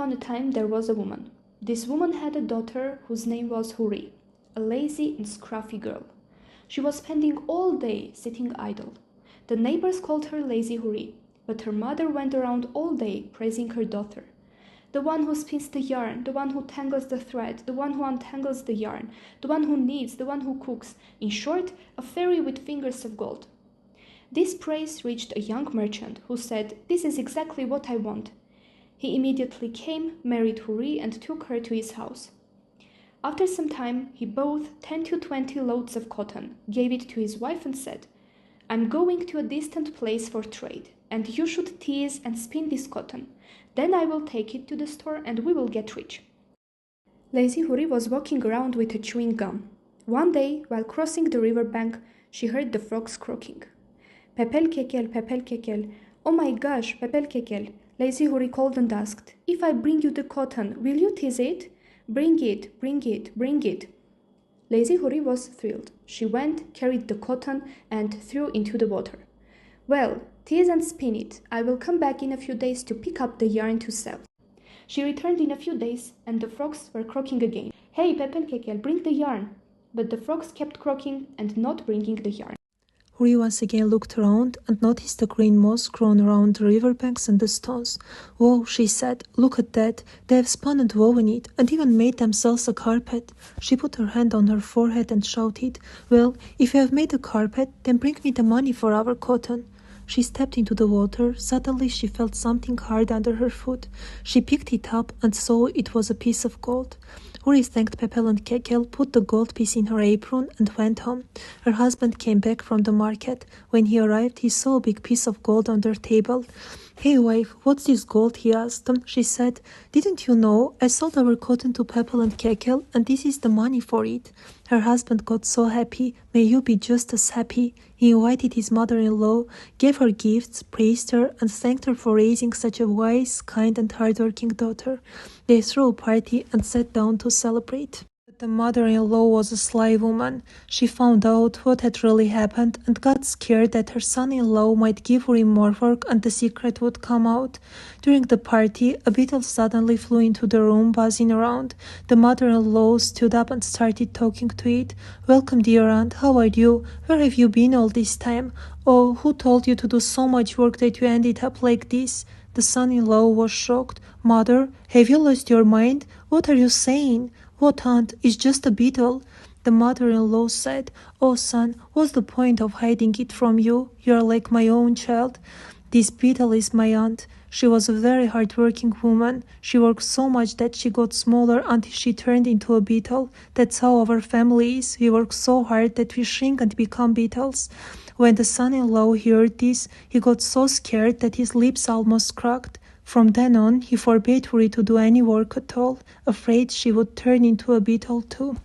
upon a time there was a woman. This woman had a daughter whose name was Huri, a lazy and scruffy girl. She was spending all day sitting idle. The neighbors called her Lazy Huri, but her mother went around all day praising her daughter. The one who spins the yarn, the one who tangles the thread, the one who untangles the yarn, the one who kneads, the one who cooks. In short, a fairy with fingers of gold. This praise reached a young merchant who said, "This is exactly what I want." He immediately came, married Huri, and took her to his house. After some time, he bought 10 to 20 loads of cotton, gave it to his wife and said, "I'm going to a distant place for trade, and you should tease and spin this cotton. Then I will take it to the store and we will get rich." Lazy Huri was walking around with a chewing gum. One day, while crossing the river bank, she heard the frogs croaking. "Pepel kekel, pepel kekel. Oh my gosh, pepel kekel." Lazy Huri called and asked, "If I bring you the cotton, will you tease it?" "Bring it, bring it, bring it." Lazy Huri was thrilled. She went, carried the cotton, and threw into the water. "Well, tease and spin it. I will come back in a few days to pick up the yarn to sell." She returned in a few days, and the frogs were croaking again. "Hey, Pepel Kekel, bring the yarn." But the frogs kept croaking and not bringing the yarn. Huri once again looked around and noticed the green moss grown around the riverbanks and the stones. "Whoa," she said, "look at that. They have spun and woven it, and even made themselves a carpet." She put her hand on her forehead and shouted, "Well, if you have made a carpet, then bring me the money for our cotton." She stepped into the water. Suddenly she felt something hard under her foot. She picked it up and saw it was a piece of gold. Huri thanked Pepel and Kekel, put the gold piece in her apron, and went home. Her husband came back from the market. When he arrived, he saw a big piece of gold on their table. "Hey wife, what's this gold?" he asked them. She said, "Didn't you know? I sold our cotton to Pepel and Kekel, and this is the money for it." Her husband got so happy. "May you be just as happy." He invited his mother-in-law, gave her gifts, praised her, and thanked her for raising such a wise, kind, and hard-working daughter. They threw a party and sat down to celebrate. But the mother-in-law was a sly woman. She found out what had really happened and got scared that her son-in-law might give Huri more work and the secret would come out. During the party, a beetle suddenly flew into the room, buzzing around. The mother-in-law stood up and started talking to it. "Welcome, dear aunt. How are you? Where have you been all this time? Oh, who told you to do so much work that you ended up like this?" The son-in-law was shocked. "Mother, have you lost your mind? What are you saying?" "What, aunt? It's just a beetle." The mother-in-law said, "Oh, son, what's the point of hiding it from you? You are like my own child." "This beetle is my aunt. She was a very hard-working woman. She worked so much that she got smaller until she turned into a beetle. That's how our family is. We work so hard that we shrink and become beetles." When the son-in-law heard this, he got so scared that his lips almost cracked. From then on, he forbade Huri to do any work at all, afraid she would turn into a beetle too.